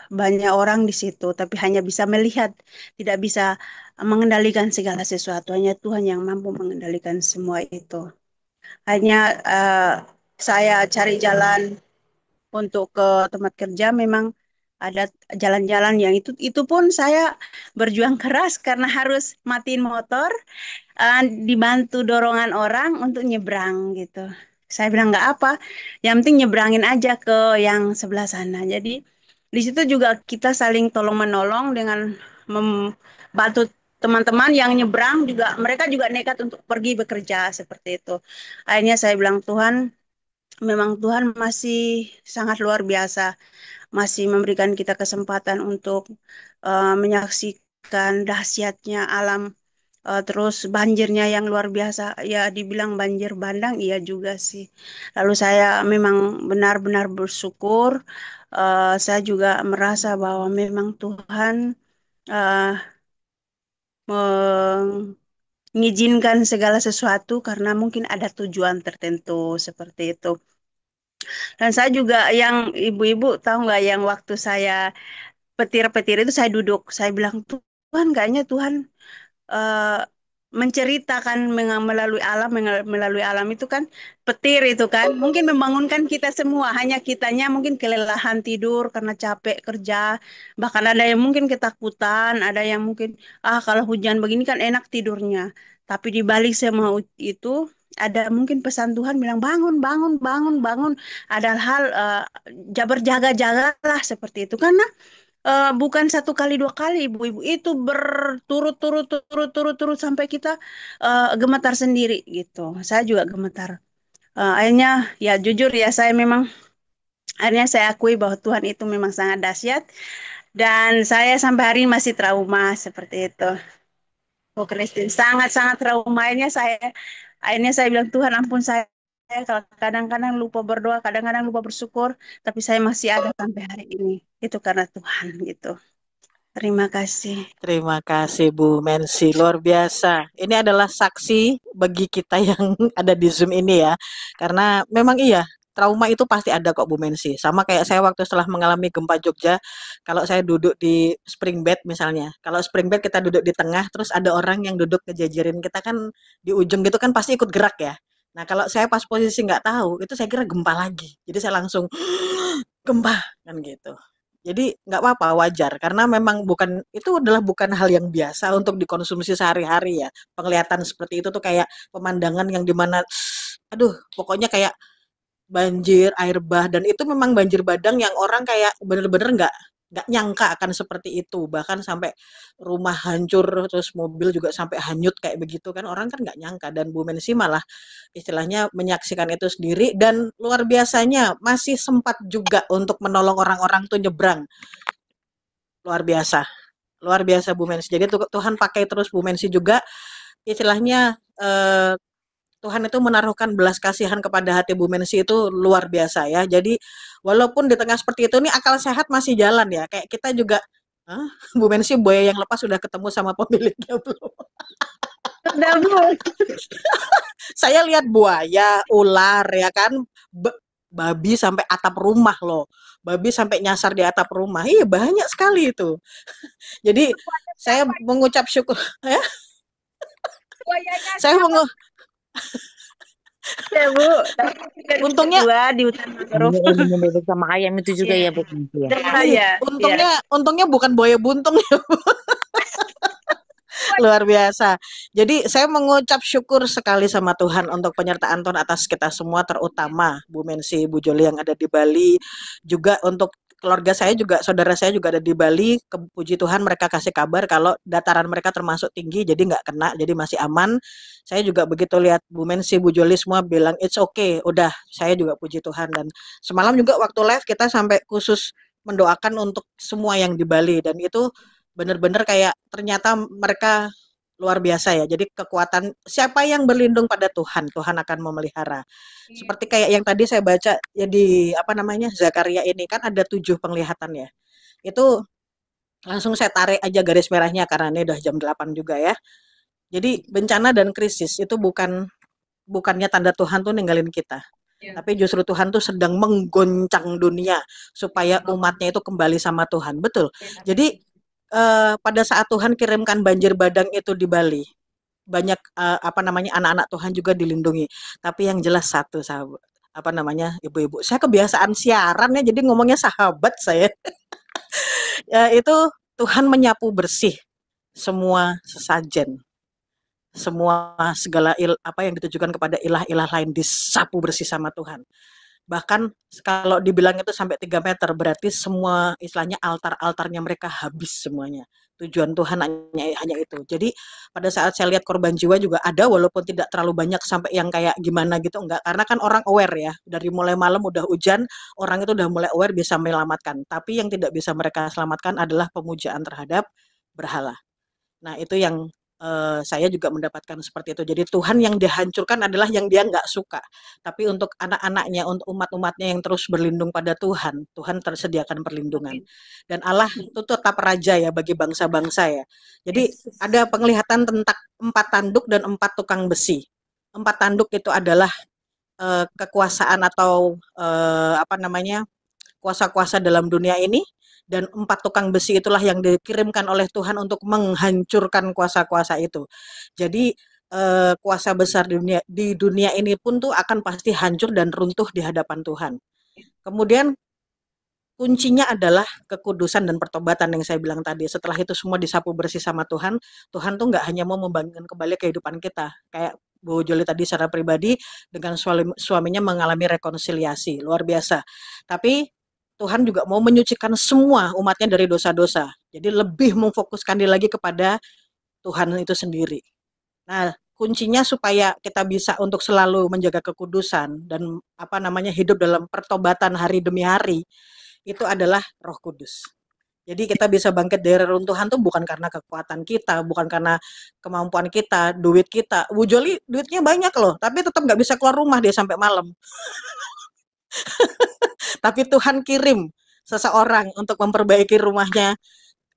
banyak orang di situ, tapi hanya bisa melihat, tidak bisa mengendalikan segala sesuatu. Hanya Tuhan yang mampu mengendalikan semua itu. Hanya saya cari jalan untuk ke tempat kerja, memang ada jalan-jalan yang itu pun saya berjuang keras karena harus matiin motor, dibantu dorongan orang untuk nyebrang gitu. Saya bilang nggak apa, yang penting nyebrangin aja ke yang sebelah sana. Jadi di situ juga kita saling tolong menolong dengan membantu teman-teman yang nyebrang juga, mereka juga nekat untuk pergi bekerja seperti itu. Akhirnya saya bilang, Tuhan, memang Tuhan masih sangat luar biasa, masih memberikan kita kesempatan untuk menyaksikan dahsyatnya alam. Terus banjirnya yang luar biasa, ya dibilang banjir bandang, iya juga sih. Lalu saya memang benar-benar bersyukur. Saya juga merasa bahwa memang Tuhan uh, mengizinkan segala sesuatu karena mungkin ada tujuan tertentu seperti itu. Dan saya juga, yang ibu-ibu tahu nggak, yang waktu saya petir-petir itu saya duduk, saya bilang, Tuhan, kayaknya Tuhan eh, menceritakan melalui alam itu kan, petir itu kan mungkin membangunkan kita semua, hanya kitanya mungkin kelelahan tidur karena capek kerja, bahkan ada yang mungkin ketakutan, ada yang mungkin kalau hujan begini kan enak tidurnya, tapi di balik semua itu ada mungkin pesan Tuhan bilang, bangun, bangun, bangun, bangun, ada hal, berjaga-jagalah seperti itu, karena bukan satu kali dua kali, ibu-ibu, itu berturut-turut sampai kita gemetar sendiri gitu. Saya juga gemetar. Akhirnya ya jujur ya, akhirnya saya akui bahwa Tuhan itu memang sangat dahsyat, dan saya sampai hari ini masih trauma seperti itu. Oh, Christine, sangat-sangat trauma. Akhirnya saya bilang, Tuhan, ampun saya kalau kadang-kadang lupa berdoa, kadang-kadang lupa bersyukur, tapi saya masih ada sampai hari ini. Itu karena Tuhan gitu. Terima kasih. Terima kasih Bu Mensi, luar biasa. Ini adalah saksi bagi kita yang ada di Zoom ini ya. Karena memang iya, trauma itu pasti ada kok Bu Mensi. Sama kayak saya waktu setelah mengalami gempa Jogja, kalau saya duduk di spring bed misalnya. Kalau spring bed kita duduk di tengah, terus ada orang yang duduk ngejajarin kita kan di ujung gitu kan pasti ikut gerak ya. Nah kalau saya pas posisi nggak tahu, itu saya kira gempa lagi. Jadi saya langsung gempa kan gitu. Jadi nggak apa-apa, wajar karena memang bukan hal yang biasa untuk dikonsumsi sehari-hari ya. Penglihatan seperti itu tuh kayak pemandangan yang dimana, aduh, pokoknya kayak banjir, air bah, dan itu memang banjir bandang yang orang kayak bener-bener nggak nyangka akan seperti itu, bahkan sampai rumah hancur, terus mobil juga sampai hanyut kayak begitu kan, orang kan nggak nyangka, dan Bu Mensi malah istilahnya menyaksikan itu sendiri, dan luar biasanya masih sempat juga untuk menolong orang-orang tuh nyebrang. Luar biasa Bu Mensi. Jadi Tuhan pakai terus Bu Mensi juga, istilahnya Tuhan itu menaruhkan belas kasihan kepada hati Bu Mensi itu luar biasa ya. Jadi walaupun di tengah seperti itu nih akal sehat masih jalan ya. Kayak kita juga, Bu Mensi buaya yang lepas sudah ketemu sama pemiliknya belum? Ada Bu. Saya lihat buaya, ular ya kan, babi sampai atap rumah loh. Babi sampai nyasar di atap rumah. Iya, banyak sekali itu. Jadi saya mengucap syukur ya. Buayanya Saya siapa? mengu Ya Bu. untungnya Kedua di hutan mangrove. Bebek sama ayam itu juga ya Bu. Ya. Iya, untungnya bukan buaya buntung ya. Luar biasa. Jadi saya mengucap syukur sekali sama Tuhan untuk penyertaan Tuhan atas kita semua, terutama Bu Mensi, Bu Joli yang ada di Bali, juga untuk keluarga saya juga, saudara saya juga ada di Bali. Puji Tuhan mereka kasih kabar kalau dataran mereka termasuk tinggi, jadi nggak kena, jadi masih aman. Saya juga begitu lihat Bu Mensi, Bu Joli semua bilang it's okay, udah. Saya juga puji Tuhan. Dan semalam juga waktu live kita sampai khusus mendoakan untuk semua yang di Bali, dan itu benar-benar kayak ternyata mereka luar biasa ya. Jadi kekuatan siapa yang berlindung pada Tuhan, Tuhan akan memelihara. Seperti kayak yang tadi saya baca ya di Zakaria ini kan ada 7 penglihatan ya. Itu langsung saya tarik aja garis merahnya karena ini udah jam 8 juga ya. Jadi bencana dan krisis itu bukannya tanda Tuhan tuh ninggalin kita. Tapi justru Tuhan tuh sedang menggoncang dunia supaya umatnya itu kembali sama Tuhan. Betul. Jadi pada saat Tuhan kirimkan banjir bandang itu di Bali, banyak anak-anak Tuhan juga dilindungi. Tapi yang jelas satu, sahabat, ibu-ibu, saya kebiasaan siaran ya, jadi ngomongnya sahabat saya. Ya, itu Tuhan menyapu bersih semua sesajen, semua segala apa yang ditujukan kepada ilah-ilah lain disapu bersih sama Tuhan. Bahkan kalau dibilang itu sampai 3 meter, berarti semua istilahnya altar-altarnya mereka habis semuanya. Tujuan Tuhan hanya itu. Jadi pada saat saya lihat korban jiwa juga ada, walaupun tidak terlalu banyak sampai yang kayak gimana gitu, enggak. Karena kan orang aware ya, dari mulai malam udah hujan, orang itu udah mulai aware bisa menyelamatkan. Tapi yang tidak bisa mereka selamatkan adalah pemujaan terhadap berhala. Nah itu yang saya juga mendapatkan seperti itu. Jadi Tuhan yang dihancurkan adalah yang dia nggak suka. Tapi untuk anak-anaknya, untuk umat-umatnya yang terus berlindung pada Tuhan, Tuhan tersediakan perlindungan. Dan Allah itu tetap raja ya bagi bangsa-bangsa ya. Jadi ada penglihatan tentang 4 tanduk dan 4 tukang besi. 4 tanduk itu adalah kekuasaan atau kuasa-kuasa dalam dunia ini. Dan 4 tukang besi itulah yang dikirimkan oleh Tuhan untuk menghancurkan kuasa-kuasa itu. Jadi kuasa besar di dunia ini pun tuh akan pasti hancur dan runtuh di hadapan Tuhan. Kemudian kuncinya adalah kekudusan dan pertobatan yang saya bilang tadi. Setelah itu semua disapu bersih sama Tuhan, Tuhan tuh nggak hanya mau membangun kembali kehidupan kita. Kayak Bu Joli tadi secara pribadi dengan suaminya mengalami rekonsiliasi, luar biasa. Tapi Tuhan juga mau menyucikan semua umatnya dari dosa-dosa. Jadi lebih memfokuskan diri lagi kepada Tuhan itu sendiri. Nah, kuncinya supaya kita bisa untuk selalu menjaga kekudusan dan hidup dalam pertobatan hari demi hari, itu adalah Roh Kudus. Jadi kita bisa bangkit dari reruntuhan tuh bukan karena kekuatan kita, bukan karena kemampuan kita, duit kita. Bu Joli duitnya banyak loh, tapi tetap nggak bisa keluar rumah dia sampai malam. Tapi Tuhan kirim seseorang untuk memperbaiki rumahnya,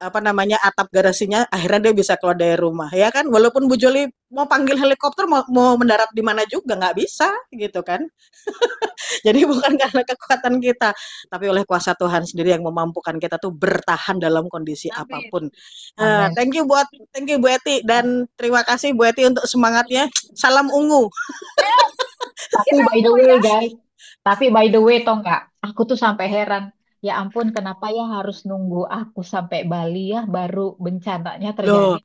atap garasinya, akhirnya dia bisa keluar dari rumah, ya kan? Walaupun Bu Joli mau panggil helikopter, mau mendarat di mana juga nggak bisa, gitu kan? Jadi bukan karena kekuatan kita, tapi oleh kuasa Tuhan sendiri yang memampukan kita tuh bertahan dalam kondisi apapun. Thank you Bu Eti, dan terima kasih Bu Eti untuk semangatnya. Salam ungu. Tapi by the way guys, tau nggak, aku tuh sampai heran. Ya ampun, kenapa ya harus nunggu aku sampai Bali ya baru bencananya terjadi?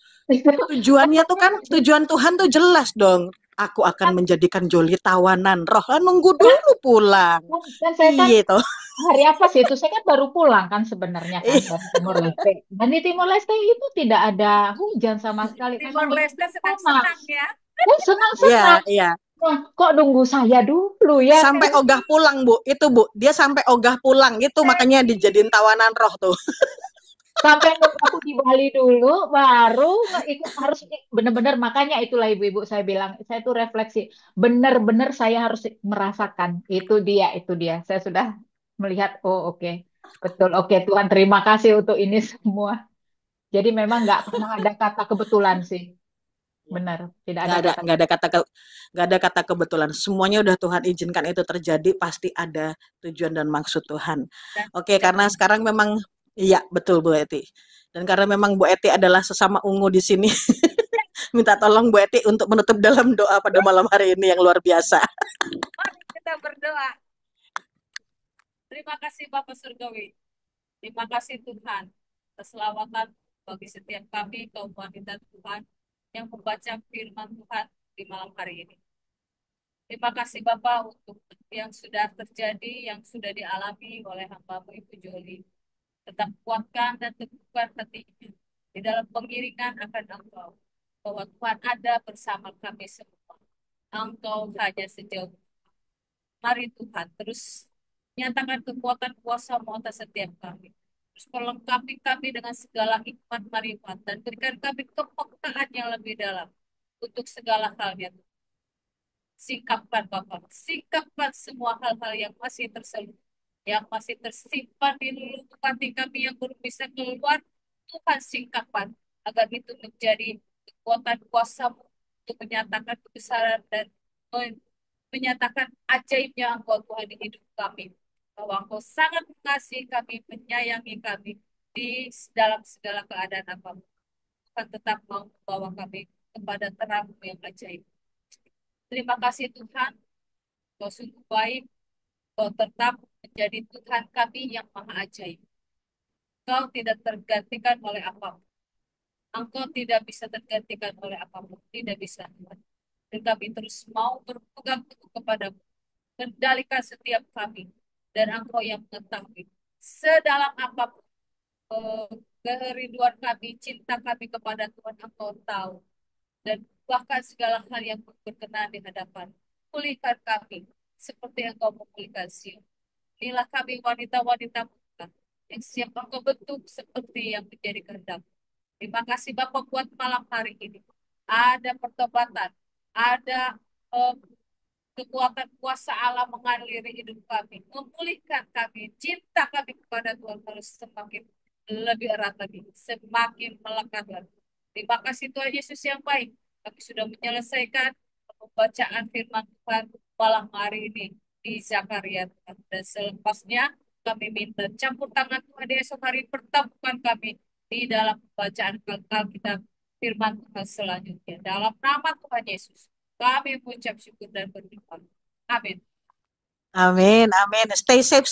Tujuannya tuh kan, tujuan Tuhan tuh jelas dong. Aku akan menjadikan Joli tawanan roh. Nunggu dulu pulang. Kan saya kan Iya toh. hari apa sih itu? Saya kan baru pulang kan sebenarnya kan dari Timor Leste. Dan di Timor Leste itu tidak ada hujan sama sekali. Timor Leste senang-senang ya. Senang-senang. Iya. Nah, kok nunggu saya dulu ya? Sampai ogah pulang Bu, itu Bu, dia sampai ogah pulang gitu, makanya dijadiin tawanan roh tuh. Sampai aku di Bali dulu, baru ikut harus benar-benar, makanya itulah ibu-ibu saya bilang, saya tuh refleksi, benar-benar saya harus merasakan itu dia. Saya sudah melihat, oh oke. Betul, oke Tuhan terima kasih untuk ini semua. Jadi memang nggak pernah ada kata kebetulan sih. Benar, tidak Nggak ada ada kata nggak ada kata nggak ada kata kebetulan. Semuanya udah Tuhan izinkan itu terjadi, pasti ada tujuan dan maksud Tuhan. Dan Oke, karena sekarang memang iya betul Bu Eti. Dan karena memang Bu Eti adalah sesama ungu di sini, minta tolong Bu Eti untuk menutup dalam doa pada malam hari ini yang luar biasa. mari kita berdoa. Terima kasih Bapak Surgawi. Terima kasih Tuhan. Keselamatan bagi setiap kami, kaum wanita Tuhan, yang membaca firman Tuhan di malam hari ini. Terima kasih Bapak untuk yang sudah terjadi, yang sudah dialami oleh hamba-Mu Ibu Joli. Tetap kuatkan dan teguhkan hatinya di dalam pengiringan akan Engkau. Bahwa Tuhan ada bersama kami semua. Engkau hanya sejauh. Mari Tuhan terus nyatakan kekuatan kuasa-Mu atas setiap kami. Terus perlengkapi kami dengan segala hikmat marifat dan berikan kami kepekaan yang lebih dalam untuk segala halnya. Singkapkan Bapak, singkapkan semua hal-hal yang masih terselip, yang masih tersimpan di lubuk hati kami yang belum bisa keluar. Tuhan singkapkan agar itu menjadi kekuatan kuasa-Mu untuk menyatakan kebesaran dan menyatakan ajaibnya Engkau Tuhan di hidup kami. Bahwa Engkau sangat mengasihi kami, menyayangi kami di dalam segala keadaan apapun. Tuhan tetap mau membawa kami kepada terang-Mu yang ajaib. Terima kasih Tuhan, Kau sungguh baik, Kau tetap menjadi Tuhan kami yang maha ajaib. Kau tidak tergantikan oleh apapun. Engkau tidak bisa tergantikan oleh apapun, tidak bisa Tuhan. Dan kami terus mau berpegang teguh kepadamu. Kendalikan setiap kami. Dan Engkau yang mengetahui. Sedalam apapun kerinduan kami, cinta kami kepada Tuhan, Engkau tahu. Dan bahkan segala hal yang berkenan di hadapan. Pulihkan kami seperti Engkau memulihkan Sion. Inilah kami wanita-wanita muda yang siap Engkau bentuk seperti yang menjadi kehendak. Terima kasih Bapak buat malam hari ini. Ada pertobatan, ada kekuatan kuasa Allah mengaliri hidup kami, memulihkan kami, cinta kami kepada Tuhan harus semakin lebih erat lagi, semakin melekat lagi. Terima kasih Tuhan Yesus yang baik. Kami sudah menyelesaikan pembacaan firman Tuhan malam hari ini di Zakaria. Dan selepasnya kami minta campur tangan Tuhan di esok hari, pertemukan kami di dalam pembacaan Alkitab firman Tuhan selanjutnya. Dalam nama Tuhan Yesus, kami mengucap syukur dan berdoa. Amin. Amin, amin. Stay safe